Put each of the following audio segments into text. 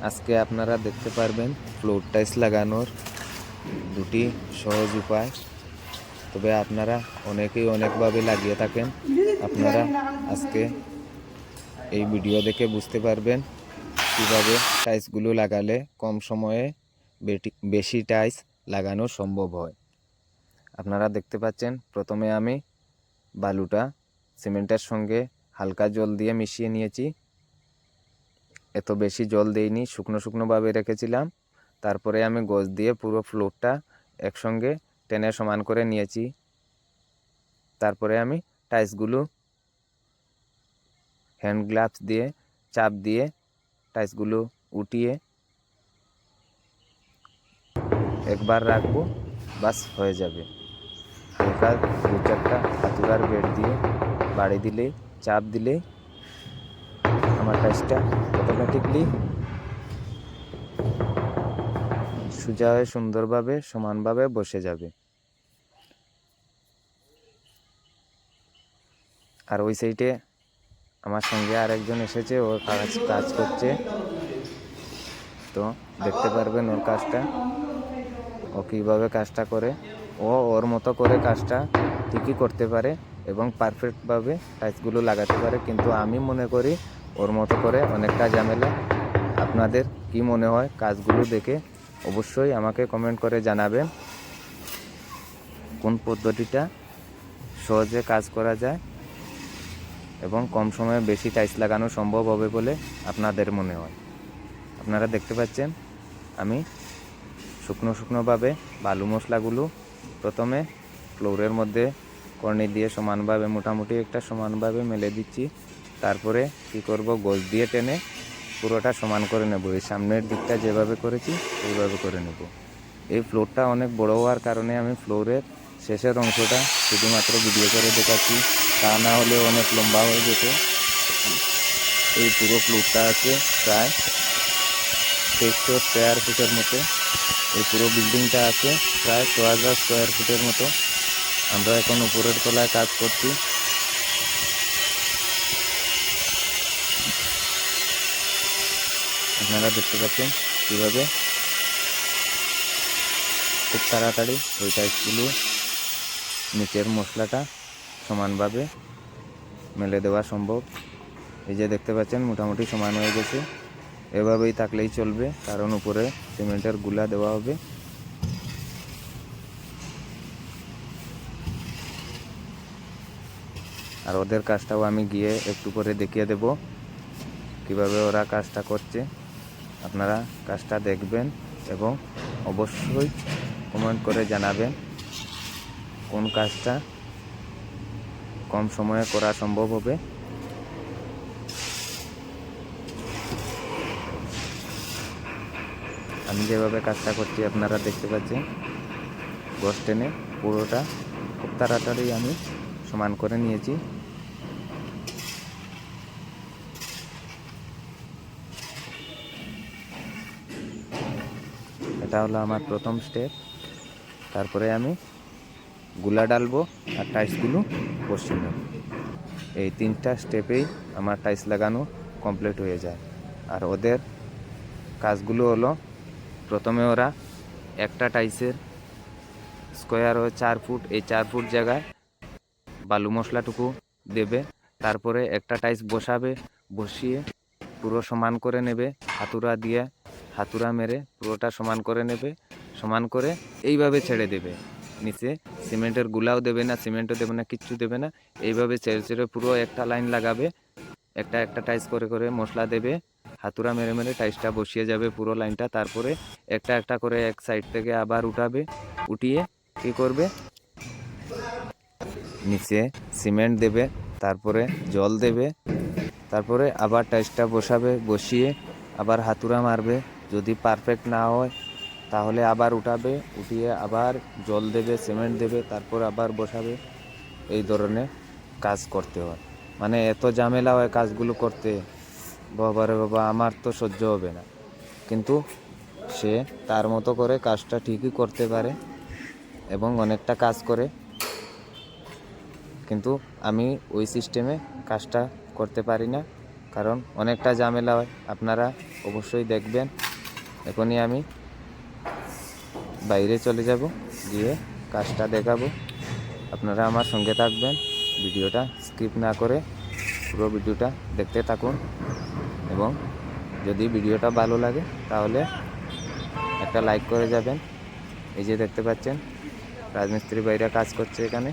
আজকে আপনারা দেখতে পারবেন ফ্লোর টাইলস লাগানোর দুটি সহজ উপায়। তবে আপনারা অনেকেই অনেকভাবে লাগিয়ে থাকেন। আপনারা আজকে এই ভিডিও দেখে বুঝতে পারবেন কিভাবে টাইলসগুলো লাগালে কম সময়ে বেশি টাইলস লাগানো সম্ভব হয়। আপনারা দেখতে পাচ্ছেন প্রথমে আমি বালুটা সিমেন্টের সঙ্গে হালকা জল দিয়ে মিশিয়ে নিয়েছি। এত বেশি জল দেইনি, শুকনো শুকনোভাবে রেখেছিলাম। তারপরে আমি গজ দিয়ে পুরো ফ্লোরটা একসঙ্গে টেনে সমান করে নিয়েছি। তারপরে আমি টাইলসগুলো হ্যান্ড গ্লাভস দিয়ে চাপ দিয়ে টাইলসগুলো উঠিয়ে একবার রাখবো, বাস হয়ে যাবে। হালকা 2-4টা হাতুড়ার বেড দিয়ে বাড়ি দিলেই, চাপ দিলেই আমার টাইলসটা অটোমেটিকলি সোজা হয়ে সুন্দরভাবে সমানভাবে বসে যাবে। আর ওই সাইডে আমার সঙ্গে আরেকজন এসেছে, ওর কাজ করছে, তো দেখতে পারবেন ওর কাজটা, ও কীভাবে কাজটা করে। ও ওর মতো করে কাজটা ঠিকই করতে পারে এবং পারফেক্টভাবে টাইলসগুলো লাগাতে পারে, কিন্তু আমি মনে করি ওর মতো করে অনেকটা ঝামেলা। আপনাদের কি মনে হয় কাজগুলো দেখে অবশ্যই আমাকে কমেন্ট করে জানাবেন কোন পদ্ধতিটা সহজে কাজ করা যায় এবং কম সময়ে বেশি টাইলস লাগানো সম্ভব হবে বলে আপনাদের মনে হয়। আপনারা দেখতে পাচ্ছেন আমি শুকনোভাবে বালু মশলাগুলো প্রথমে ফ্লোরের মধ্যে কর্নি দিয়ে সমানভাবে মোটামুটি একটা সমানভাবে মেলে দিচ্ছি। তারপরে কি করব, গোজ দিয়ে টেনে পুরোটা সমান করে নেব। এই সামনের দিকটা যেভাবে করেছি এইভাবে করে নেব। এই ফ্লোরটা অনেক বড় হওয়ার কারণে আমি ফ্লোরের শেষের অংশটা শুধুমাত্র ভিডিও করে দেখাচ্ছি, তা না হলে অনেক লম্বা হয়ে যেত। এই পুরো ফ্লোরটা আছে প্রায় 2300 স্কোয়ার ফুটের মতো। এই পুরো বিল্ডিংটা আছে প্রায় 6000 স্কোয়ার ফুটের মতো। আমরা এখন উপরের তলায় কাজ করছি। আপনারা দেখতে পাচ্ছেন কীভাবে খুব তাড়াতাড়ি ওই টাইলসগুলো নিচের মশলাটা সমানভাবে মেলে দেওয়া সম্ভব। এই যে দেখতে পাচ্ছেন মোটামুটি সমান হয়ে গেছে। এভাবেই থাকলেই চলবে, কারণ উপরে সিমেন্টের গুলা দেওয়া হবে। আর ওদের কাজটাও আমি গিয়ে একটু করে দেখিয়ে দেব কিভাবে ওরা কাজটা করছে। আপনারা কাজটা দেখবেন এবং অবশ্যই কমেন্ট করে জানাবেন কোন কাজটা কম সময়ে করা সম্ভব হবে। আমি যেভাবে কাজটা করছি আপনারা দেখতে পাচ্ছেন, গজ টেনে পুরোটা খুব তাড়াতাড়ি আমি সমান করে নিয়েছি। এটা হলো আমার প্রথম স্টেপ। তারপরে আমি গুলা ডালবো আর টাইলসগুলো বসিয়ে নেব। এই 3টা স্টেপেই আমার টাইলস লাগানো কমপ্লিট হয়ে যায়। আর ওদের কাজগুলো হলো, প্রথমে ওরা একটা টাইলসের স্কোয়ার হয় 4 ফুট, এই 4 ফুট জায়গায় বালু মশলাটুকু দেবে। তারপরে একটা টাইলস বসাবে, বসিয়ে পুরো সমান করে নেবে, হাতুড়া মেরে পুরোটা সমান করে নেবে। সমান করে এইভাবে ছেড়ে দেবে, নিচে সিমেন্টের গুলাও দেবে না, সিমেন্টও দেবে না, কিচ্ছু দেবে না। এইভাবে ছেড়ে ছেড়ে পুরো একটা লাইন লাগাবে, একটা একটা টাইলস করে করে মশলা দেবে, হাতুড়া মেরে মেরে টাইলসটা বসিয়ে যাবে পুরো লাইনটা। তারপরে একটা একটা করে এক সাইড থেকে আবার উঠাবে, উঠিয়ে কি করবে, নিচে সিমেন্ট দেবে, তারপরে জল দেবে, তারপরে আবার টাইলসটা বসাবে, বসিয়ে আবার হাতুড়া মারবে। যদি পারফেক্ট না হয় তাহলে আবার উঠাবে, উঠিয়ে আবার জল দেবে, সিমেন্ট দেবে, তারপর আবার বসাবে। এই ধরনের কাজ করতে হয়। মানে এত ঝামেলা হয় কাজগুলো করতে, বাবারে বাবা, আমার তো সহ্য হবে না। কিন্তু সে তার মতো করে কাজটা ঠিকই করতে পারে এবং অনেকটা কাজ করে। কিন্তু আমি ওই সিস্টেমে কাজটা করতে পারি না, কারণ অনেকটা ঝামেলা হয়, আপনারা অবশ্যই দেখবেন। এখনই আমি বাইরে চলে যাব, গিয়ে কাজটা দেখাবো। আপনারা আমার সঙ্গে থাকবেন, ভিডিওটা স্কিপ না করে পুরো ভিডিওটা দেখতে থাকুন। এবং যদি ভিডিওটা ভালো লাগে তাহলে একটা লাইক করে যাবেন। এই যে দেখতে পাচ্ছেন রাজমিস্ত্রি ভাইরা কাজ করছে এখানে।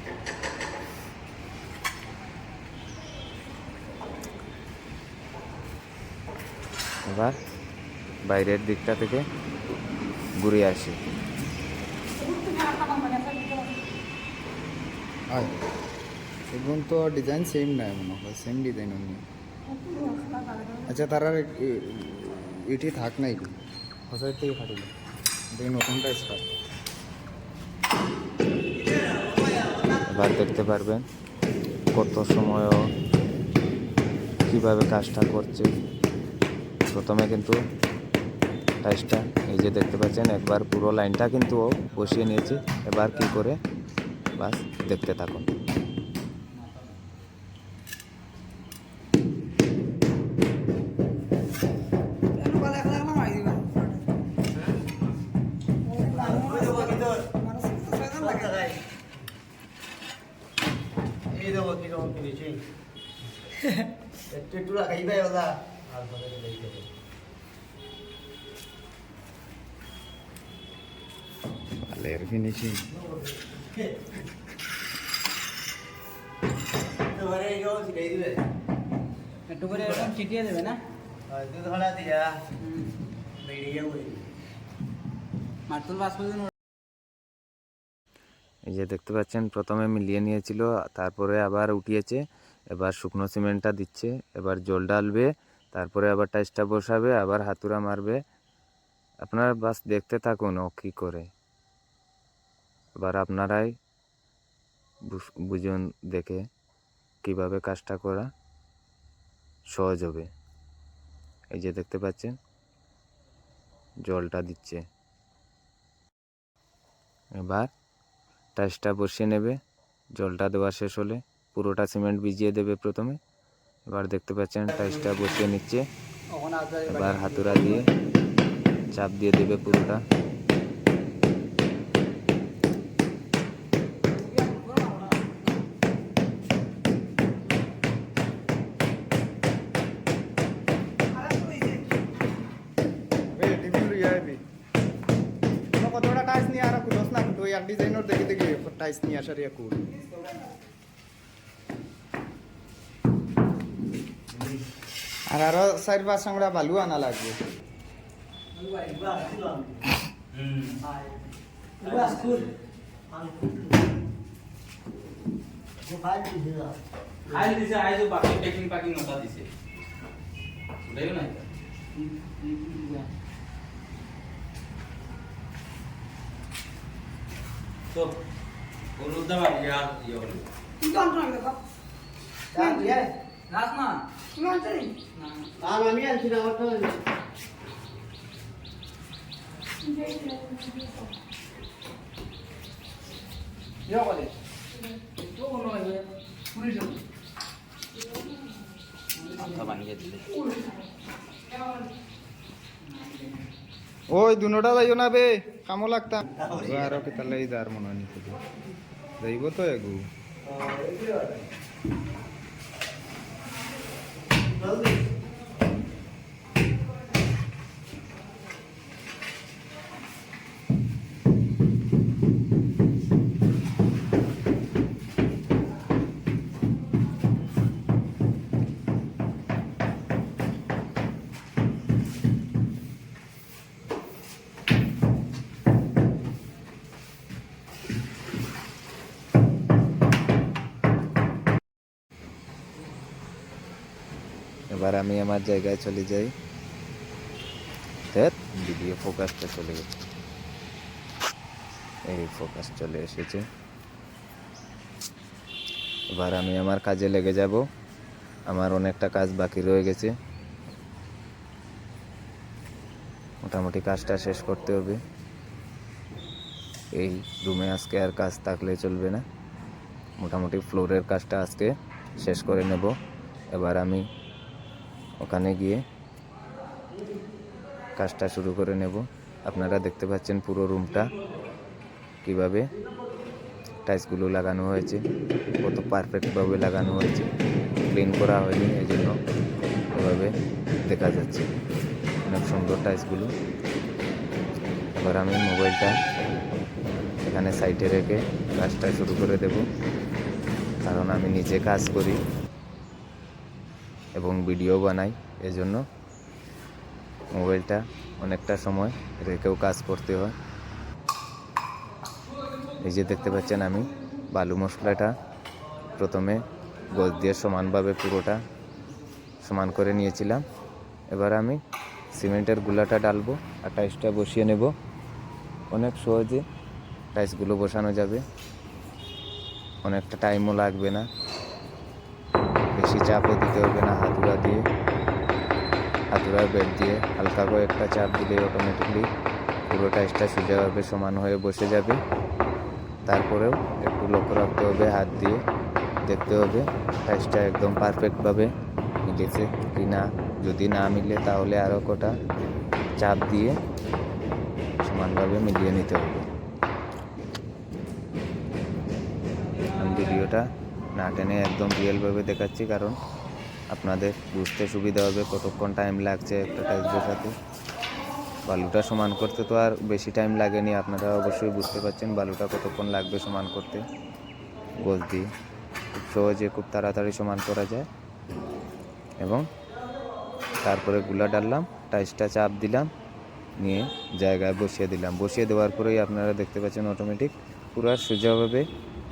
এবার বাইরের দিকটা থেকে ঘুরে আসি। এগুলো তো ডিজাইন সেম নাই মনে হয়, সেম ডিজাইন অন্য। আচ্ছা তারা এটি থাক নাই কি হসাইড থেকে ফাটিল দেখি নতুনটা স্টার্ট। এবার দেখতে পারবেন কত সময়ও কিভাবে কাজটা করছে। প্রথমে কিন্তু টাইসটা এই যে দেখতে পাচ্ছেন একবার পুরো লাইনটা কিন্তু ও বসিয়ে নিয়েছে। এবার কি করে বাস দেখতে থাকুন। ভালের ফিনিশিং। একটু করে এরকম ছিটিয়ে দেবে না? মার্তুল বাস পর্যন্ত। এই যে দেখতে পাচ্ছেন প্রথমে মিলিয়ে নিয়েছিল, তারপরে আবার উঠিয়েছে। এবার শুকনো সিমেন্টটা দিচ্ছে, এবার জল ঢালবে, তারপরে আবার টাইসটা বসাবে, আবার হাতুড়া মারবে। আপনারা বাস দেখতে থাকুন ও কী করে। এবার আপনারাই বুঝুন দেখে কিভাবে কাজটা করা সহজ হবে। এই যে দেখতে পাচ্ছেন জলটা দিচ্ছে। এবার টাইসটা বসিয়ে নেবে। জলটা দেওয়া শেষ হলে পুরোটা সিমেন্ট ভিজিয়ে দেবে প্রথমে। এবার দেখতে পাচ্ছেন টাইসটা বসিয়ে নিচ্ছে। এবার হাতুড়া দিয়ে চাপ দিয়ে দেবে পুরোটা। কতটা টাইস নিয়ে আর কুদস না কিন্তু এক ডিজাইনের দেখে দেখে টাইস নিয়ে আসার ইয়া কুল। আর আরো 4-5 সংড়া বালু আনা লাগবে। ফাইল দিছে আইজো বাকি টেকিং প্যাকিং নটা দিছে দেও না তো অনুদা বাড়িয়া ইয়ে হলো কি কন্ট্রোল দেখো রাস না তুমি আনছো নি আমি আনছি না ওটা ইয়া বলে তো কোন হবে পুলিশ আচ্ছা বানিয়ে দিলে ওই দুনোটা যাইও না বে, কামো লাগতাম আরো কি তাহলে এই যার মনে হয় নিতে যাইব তো এগু। এবার আমি আমার জায়গায় চলে যাই। ভিডিও ফোকাসটা চলে গেছে, এই ফোকাস চলে এসেছে। এবার আমি আমার কাজে লেগে যাব। আমার অনেকটা কাজ বাকি রয়ে গেছে, মোটামুটি কাজটা শেষ করতে হবে। এই রুমে আজকে আর কাজ থাকলে চলবে না, মোটামুটি ফ্লোরের কাজটা আজকে শেষ করে নেব। এবার আমি ওখানে গিয়ে কাজটা শুরু করে নেব। আপনারা দেখতে পাচ্ছেন পুরো রুমটা কিভাবে টাইলসগুলো লাগানো হয়েছে, কত পারফেক্টভাবে লাগানো হয়েছে, ক্লিন করা হয়নি, এই জন্য এভাবে দেখা যাচ্ছে অনেক সুন্দর টাইলসগুলো। এবার আমি মোবাইলটা এখানে সাইডে রেখে কাজটা শুরু করে দেব, কারণ আমি নিজে কাজ করি এবং ভিডিও বানাই, এজন্য মোবাইলটা অনেকটা সময় রেখেও কাজ করতে হয়। এই যে দেখতে পাচ্ছেন আমি বালু মশলাটা প্রথমে গজ দিয়ে সমানভাবে পুরোটা সমান করে নিয়েছিলাম। এবার আমি সিমেন্টের গুলাটা ডালবো আর টাইলসটা বসিয়ে নেব। অনেক সহজে টাইলসগুলো বসানো যাবে, অনেকটা টাইমও লাগবে না, বেশি চাপও দিতে হবে না। হাতুড়ার বেড দিয়ে হালকা করে একটা চাপ দিলে অটোমেটিকলি পুরো টাইলসটা সোজাভাবে সমান হয়ে বসে যাবে। তারপরেও একটু লক্ষ্য রাখতে হবে, হাত দিয়ে দেখতে হবে টাইলসটা একদম পারফেক্টভাবে মিলেছে কি না। যদি না মিলে তাহলে আরও কটা চাপ দিয়ে সমানভাবে মিলিয়ে নিতে হবে। আমি ভিডিওটা না টেনে একদম রিয়েলভাবে দেখাচ্ছি, কারণ আপনাদের বুঝতে সুবিধা হবে কতক্ষণ টাইম লাগছে একটা টাইলস বসাতে। বালুটা সমান করতে তো আর বেশি টাইম লাগেনি, আপনারা অবশ্যই বুঝতে পারছেন বালুটা কতক্ষণ লাগবে সমান করতে। গোল দিয়ে খুব সহজে খুব তাড়াতাড়ি সমান করা যায়। এবং তারপরে গুলা ডাললাম, টাইলসটা চাপ দিলাম, নিয়ে জায়গায় বসিয়ে দিলাম। বসিয়ে দেওয়ার পরেই আপনারা দেখতে পাচ্ছেন অটোমেটিক পুরো সোজাভাবে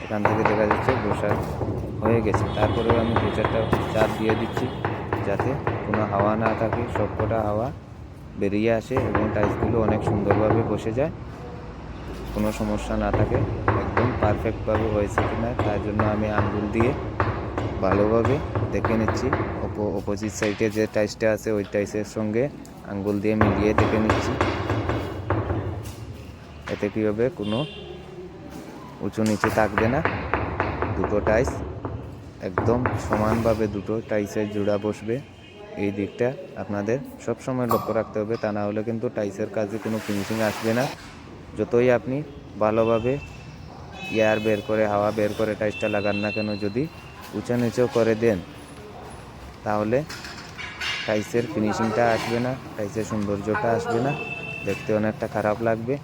এখান থেকে দেখা যাচ্ছে বসা হয়ে গেছে। তারপরেও আমি 2-4টা চাপ দিয়ে দিচ্ছি যাতে কোনো হাওয়া না থাকে, সবকটা হাওয়া বেরিয়ে আসে এবং টাইলসগুলো অনেক সুন্দরভাবে বসে যায়, কোনো সমস্যা না থাকে, একদম পারফেক্টভাবে হয়েছে কিনা। তার জন্য আমি আঙ্গুল দিয়ে ভালোভাবে দেখে নিচ্ছি। অপোজিট সাইডে যে টাইলসটা আছে ওই টাইলসের সঙ্গে আঙ্গুল দিয়ে মিলিয়ে দেখে নিচ্ছি। এতে কী হবে, কোনো উঁচু নিচু থাকবে না, দুটো টাইলস একদম সমানভাবে দুটো টাইলসের জোড়া বসবে। এই দিকটা আপনাদের সবসময় লক্ষ্য রাখতে হবে, তা না হলে কিন্তু টাইলসের কাজে কোনো ফিনিশিং আসবে না। যতই আপনি ভালোভাবে এয়ার বের করে হাওয়া বের করে টাইলসটা লাগান না কেন, যদি উঁচু নিচু করে দেন তাহলে টাইলসের ফিনিশিংটা আসবে না, টাইলসের সৌন্দর্যটা আসবে না, দেখতে অনেকটা খারাপ লাগবে।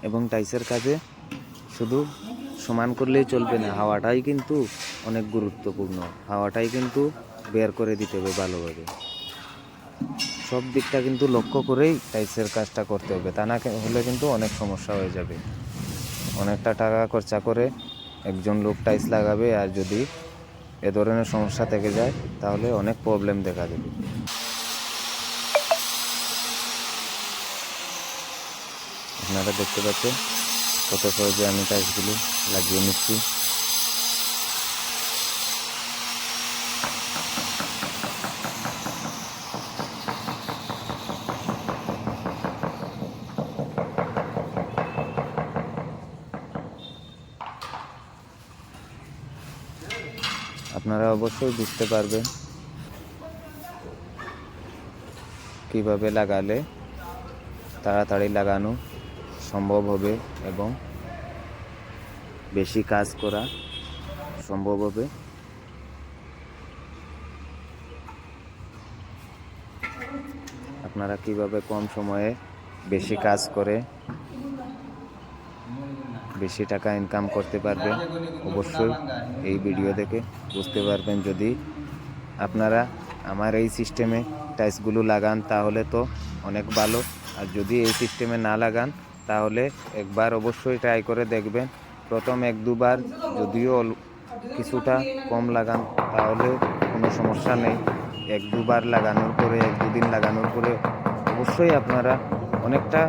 এবং টাইলসের কাজে শুধু সমান করলেই চলবে না, হাওয়াটাই কিন্তু অনেক গুরুত্বপূর্ণ। হাওয়াটাই কিন্তু বের করে দিতে হবে ভালোভাবে। সব দিকটা কিন্তু লক্ষ্য করেই টাইলসের কাজটা করতে হবে, তা না হলে কিন্তু অনেক সমস্যা হয়ে যাবে। অনেকটা টাকা খরচা করে একজন লোক টাইলস লাগাবে, আর যদি এ ধরনের সমস্যা থেকে যায় তাহলে অনেক প্রবলেম দেখা দেবে। আপনারা দেখতে পাচ্ছেন কত সহজে আমি টাইলসগুলো লাগিয়ে নিচ্ছি। আপনারা অবশ্যই বুঝতে পারবেন কিভাবে লাগালে তাড়াতাড়ি লাগানো সম্ভব হবে এবং বেশি কাজ করা সম্ভব হবে। আপনারা কিভাবে কম সময়ে বেশি কাজ করে বেশি টাকা ইনকাম করতে পারবেন অবশ্যই এই ভিডিও দেখে বুঝতে পারবেন। যদি আপনারা আমার এই সিস্টেমে টাইলসগুলো লাগান তাহলে তো অনেক ভালো, আর যদি এই সিস্টেমে না লাগান তাহলে একবার অবশ্যই ট্রাই করে দেখবেন। প্রথম 1-2 বার যদিও কিছুটা কম লাগান তাহলে কোনো সমস্যা নেই। 1-2 বার লাগানোর পরে 1-2 দিন লাগানোর পরে অবশ্যই আপনারা অনেকটা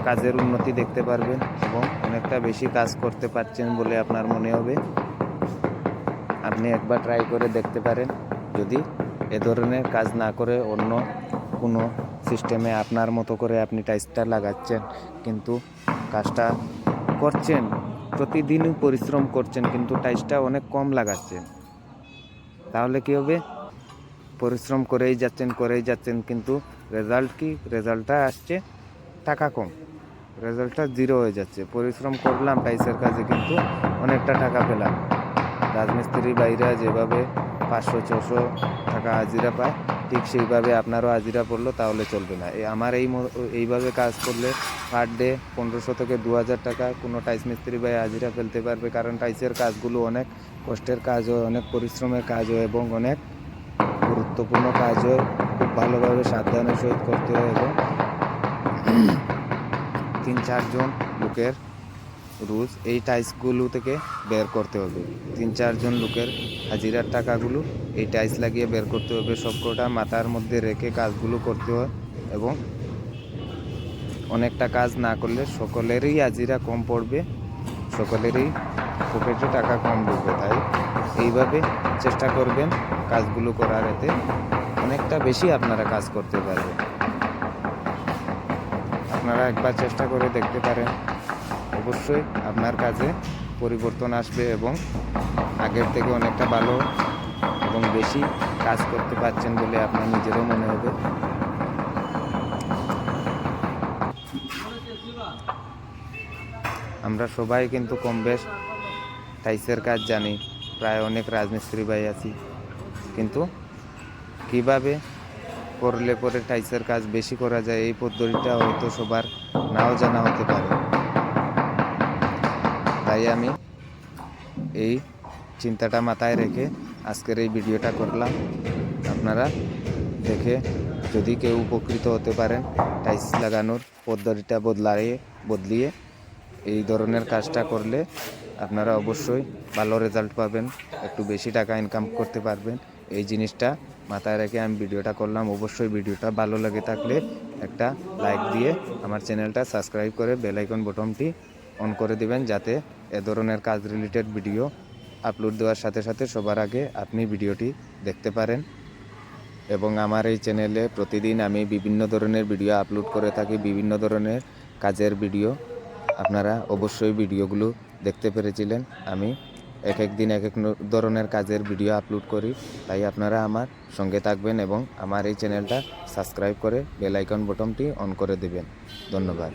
কাজের উন্নতি দেখতে পারবেন এবং অনেকটা বেশি কাজ করতে পারছেন বলে আপনার মনে হবে। আপনি একবার ট্রাই করে দেখতে পারেন। যদি এ ধরনের কাজ না করে অন্য কোনো সিস্টেমে আপনার মতো করে আপনি টাইলসটা লাগাচ্ছেন কিন্তু কাজটা করছেন প্রতিদিনই পরিশ্রম করছেন কিন্তু টাইলসটা অনেক কম লাগাচ্ছেন, তাহলে কি হবে? পরিশ্রম করেই যাচ্ছেন কিন্তু রেজাল্ট কি? রেজাল্টটা আসছে টাকা কম, রেজাল্টটা জিরো হয়ে যাচ্ছে। পরিশ্রম করলাম টাইলসের কাজে কিন্তু অনেকটা টাকা পেলাম। রাজমিস্ত্রি বাইরা যেভাবে 500-600 টাকা হাজিরা পায়, ঠিক সেইভাবে আপনারও হাজিরা পড়লো তাহলে চলবে না। আমার এইভাবে কাজ করলে পার ডে 1500 থেকে 2000 টাকা কোনো টাইলস মিস্ত্রি ভাই হাজিরা ফেলতে পারবে, কারণ টাইলসের কাজগুলো অনেক কষ্টের কাজ হয়, অনেক পরিশ্রমের কাজ হয় এবং অনেক গুরুত্বপূর্ণ কাজ হয়। খুব ভালোভাবে সাবধানের সহিত করতে হয় এবং 3-4 জন লোকের রোজ এই টাইলসগুলো থেকে বের করতে হবে। 3-4 জন লোকের হাজিরার টাকাগুলো এই টাইলস লাগিয়ে বের করতে হবে। সবকটা মাথার মধ্যে রেখে কাজগুলো করতে হয় এবং অনেকটা কাজ না করলে সকলেরই হাজিরা কম পড়বে, সকলেরই পকেটে টাকা কম ঢুকবে। তাই এইভাবে চেষ্টা করবেন কাজগুলো করার, এতে অনেকটা বেশি আপনারা কাজ করতে পারবেন। আপনারা একবার চেষ্টা করে দেখতে পারেন, অবশ্যই আপনার কাজে পরিবর্তন আসবে এবং আগের থেকে অনেকটা ভালো এবং বেশি কাজ করতে পারছেন বলে আপনার নিজেরও মনে হবে। আমরা সবাই কিন্তু কম বেশ টাইলসের কাজ জানি, প্রায় অনেক রাজমিস্ত্রি ভাই আছি, কিন্তু কিভাবে করলে পরে টাইলসের কাজ বেশি করা যায় এই পদ্ধতিটা হয়তো সবার নাও জানা হতে পারে। তাই আমি এই চিন্তাটা মাথায় রেখে আজকের এই ভিডিওটা করলাম। আপনারা দেখে যদি কেউ উপকৃত হতে পারেন, টাইলস লাগানোর পদ্ধতিটা বদলিয়ে এই ধরনের কাজটা করলে আপনারা অবশ্যই ভালো রেজাল্ট পাবেন, একটু বেশি টাকা ইনকাম করতে পারবেন। এই জিনিসটা মাথায় রেখে আমি ভিডিওটা করলাম। অবশ্যই ভিডিওটা ভালো লাগে থাকলে একটা লাইক দিয়ে আমার চ্যানেলটা সাবস্ক্রাইব করে বেল আইকন বাটনটি অন করে দিবেন, যাতে এ ধরনের কাজ রিলেটেড ভিডিও আপলোড দেওয়ার সাথে সাথে সবার আগে আপনি ভিডিওটি দেখতে পারেন। এবং আমার এই চ্যানেলে প্রতিদিন আমি বিভিন্ন ধরনের ভিডিও আপলোড করে থাকি, বিভিন্ন ধরনের কাজের ভিডিও। আপনারা অবশ্যই ভিডিওগুলো দেখতে পেরেছিলেন। আমি এক এক দিন এক এক ধরনের কাজের ভিডিও আপলোড করি, তাই আপনারা আমার সঙ্গে থাকবেন এবং আমার এই চ্যানেলটা সাবস্ক্রাইব করে বেল আইকন বাটনটি অন করে দেবেন। ধন্যবাদ।